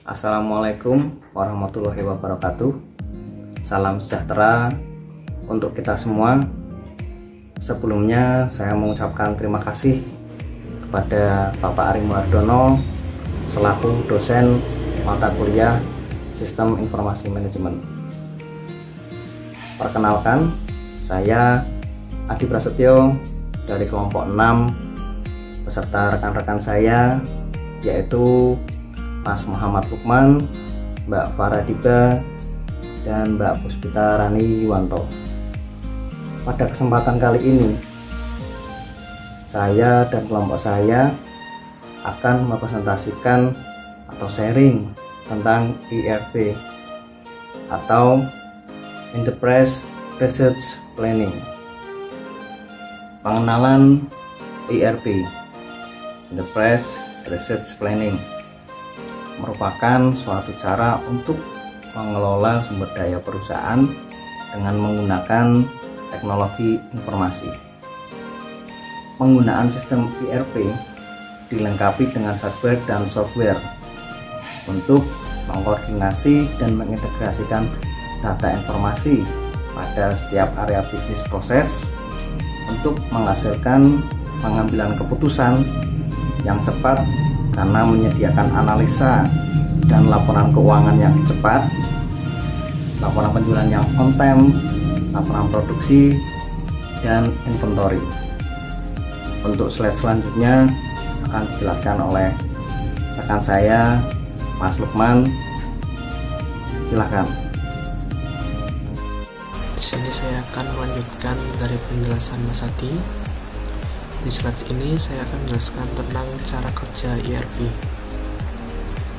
Assalamualaikum warahmatullahi wabarakatuh. Salam sejahtera untuk kita semua. Sebelumnya saya mengucapkan terima kasih kepada Bapak Ari Muhardono selaku dosen mata kuliah Sistem Informasi Manajemen. Perkenalkan, saya Adi Prasetyo dari kelompok 6 beserta rekan-rekan saya, yaitu Mas Muhammad Lukman, Mbak Faradiba, dan Mbak Puspita Rani Yuwanto. Pada kesempatan kali ini, saya dan kelompok saya akan mempresentasikan atau sharing tentang ERP atau Enterprise Research Planning. Pengenalan ERP, Enterprise Research Planning, merupakan suatu cara untuk mengelola sumber daya perusahaan dengan menggunakan teknologi informasi. Penggunaan sistem ERP dilengkapi dengan hardware dan software untuk mengkoordinasi dan mengintegrasikan data informasi pada setiap area bisnis proses untuk menghasilkan pengambilan keputusan yang cepat karena menyediakan analisa dan laporan keuangan yang cepat, laporan penjualan yang on time, laporan produksi, dan inventory. Untuk slide selanjutnya akan dijelaskan oleh rekan saya, Mas Lukman. Silakan. Di sini saya akan melanjutkan dari penjelasan Mas Adi. Di slide ini saya akan menjelaskan tentang cara kerja ERP.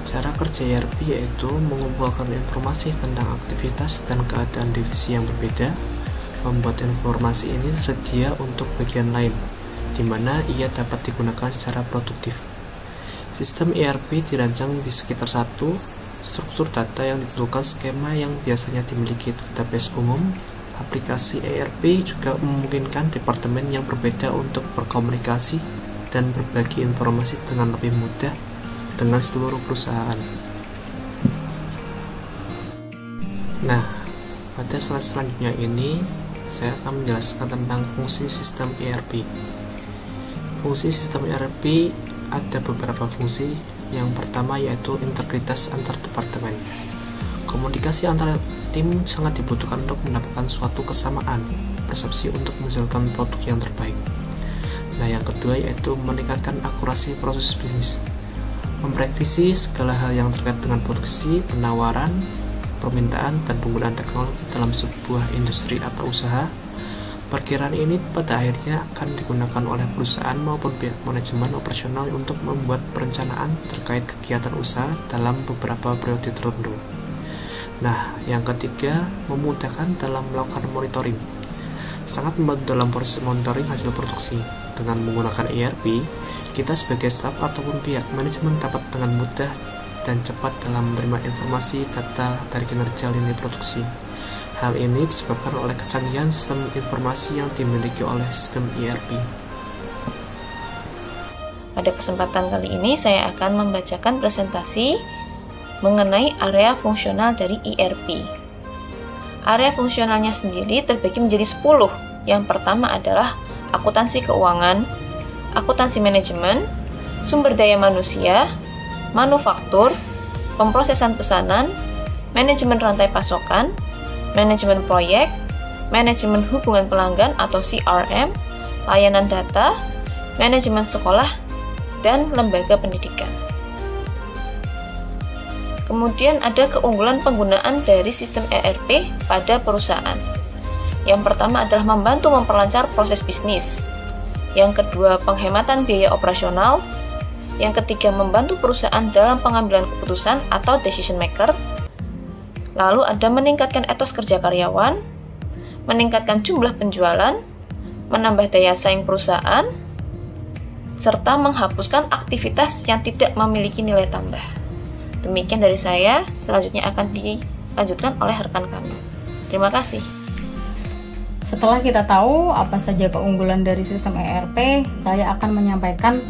Cara kerja ERP yaitu mengumpulkan informasi tentang aktivitas dan keadaan divisi yang berbeda, membuat informasi ini tersedia untuk bagian lain, di mana ia dapat digunakan secara produktif. Sistem ERP dirancang di sekitar satu struktur data yang ditentukan skema yang biasanya dimiliki database umum. Aplikasi ERP juga memungkinkan departemen yang berbeda untuk berkomunikasi dan berbagi informasi dengan lebih mudah dengan seluruh perusahaan. Nah, pada slide selanjutnya ini saya akan menjelaskan tentang fungsi sistem ERP. Fungsi sistem ERP ada beberapa fungsi. Yang pertama yaitu integritas antar departemen. Komunikasi antara tim sangat dibutuhkan untuk mendapatkan suatu kesamaan persepsi untuk menghasilkan produk yang terbaik. Nah, yang kedua yaitu meningkatkan akurasi proses bisnis, memprediksi segala hal yang terkait dengan produksi, penawaran, permintaan, dan penggunaan teknologi dalam sebuah industri atau usaha. Perkiraan ini pada akhirnya akan digunakan oleh perusahaan maupun pihak manajemen operasional untuk membuat perencanaan terkait kegiatan usaha dalam beberapa periode tertentu. Nah, yang ketiga, memudahkan dalam melakukan monitoring. Sangat membantu dalam proses monitoring hasil produksi. Dengan menggunakan ERP, kita sebagai staf ataupun pihak manajemen dapat dengan mudah dan cepat dalam menerima informasi data dari kinerja lini produksi. Hal ini disebabkan oleh kecanggihan sistem informasi yang dimiliki oleh sistem ERP. Pada kesempatan kali ini saya akan membacakan presentasi mengenai area fungsional dari ERP. Area fungsionalnya sendiri terbagi menjadi 10. Yang pertama adalah akuntansi keuangan, akuntansi manajemen, sumber daya manusia, manufaktur, pemrosesan pesanan, manajemen rantai pasokan, manajemen proyek, manajemen hubungan pelanggan atau CRM, layanan data, manajemen sekolah, dan lembaga pendidikan. Kemudian ada keunggulan penggunaan dari sistem ERP pada perusahaan. Yang pertama adalah membantu memperlancar proses bisnis. Yang kedua, penghematan biaya operasional. Yang ketiga, membantu perusahaan dalam pengambilan keputusan atau decision maker. Lalu ada meningkatkan etos kerja karyawan, meningkatkan jumlah penjualan, menambah daya saing perusahaan, serta menghapuskan aktivitas yang tidak memiliki nilai tambah. Demikian dari saya, selanjutnya akan dilanjutkan oleh rekan kami. Terima kasih. Setelah kita tahu apa saja keunggulan dari sistem ERP, saya akan menyampaikan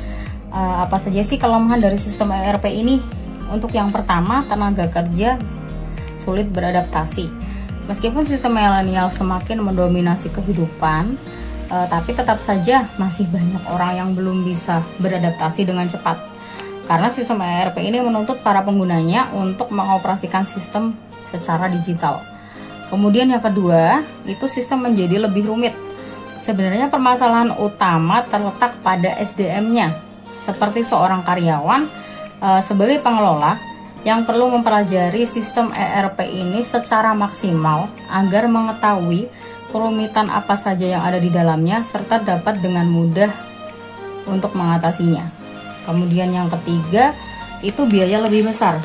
apa saja sih kelemahan dari sistem ERP ini. Untuk yang pertama, tenaga kerja sulit beradaptasi. Meskipun sistem milenial semakin mendominasi kehidupan, tapi tetap saja masih banyak orang yang belum bisa beradaptasi dengan cepat. Karena sistem ERP ini menuntut para penggunanya untuk mengoperasikan sistem secara digital. Kemudian yang kedua, itu sistem menjadi lebih rumit. Sebenarnya permasalahan utama terletak pada SDM-nya. Seperti seorang karyawan sebagai pengelola yang perlu mempelajari sistem ERP ini secara maksimal agar mengetahui kerumitan apa saja yang ada di dalamnya serta dapat dengan mudah untuk mengatasinya. Kemudian yang ketiga, itu biaya lebih besar.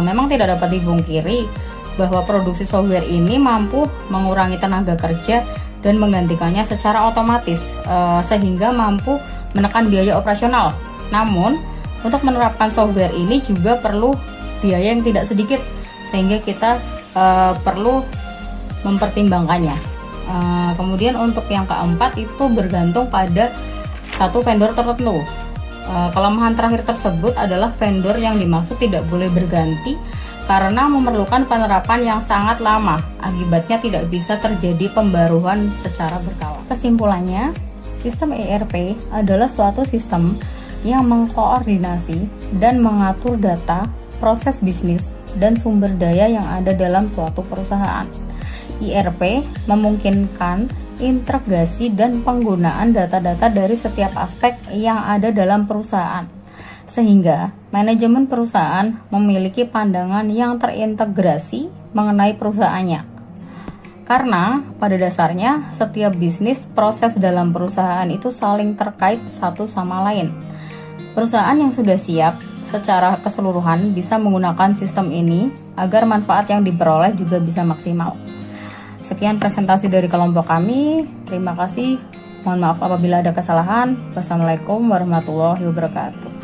Memang tidak dapat dipungkiri bahwa produksi software ini mampu mengurangi tenaga kerja dan menggantikannya secara otomatis, sehingga mampu menekan biaya operasional. Namun, untuk menerapkan software ini juga perlu biaya yang tidak sedikit, sehingga kita perlu mempertimbangkannya. Kemudian untuk yang keempat, itu bergantung pada satu vendor tertentu. Kelemahan terakhir tersebut adalah vendor yang dimaksud tidak boleh berganti karena memerlukan penerapan yang sangat lama. Akibatnya tidak bisa terjadi pembaruan secara berkala. Kesimpulannya, sistem ERP adalah suatu sistem yang mengkoordinasi dan mengatur data, proses bisnis, dan sumber daya yang ada dalam suatu perusahaan. ERP memungkinkan integrasi dan penggunaan data-data dari setiap aspek yang ada dalam perusahaan, sehingga manajemen perusahaan memiliki pandangan yang terintegrasi mengenai perusahaannya. Karena pada dasarnya setiap bisnis proses dalam perusahaan itu saling terkait satu sama lain. Perusahaan yang sudah siap secara keseluruhan bisa menggunakan sistem ini agar manfaat yang diperoleh juga bisa maksimal. Sekian presentasi dari kelompok kami. Terima kasih. Mohon maaf apabila ada kesalahan. Wassalamualaikum warahmatullahi wabarakatuh.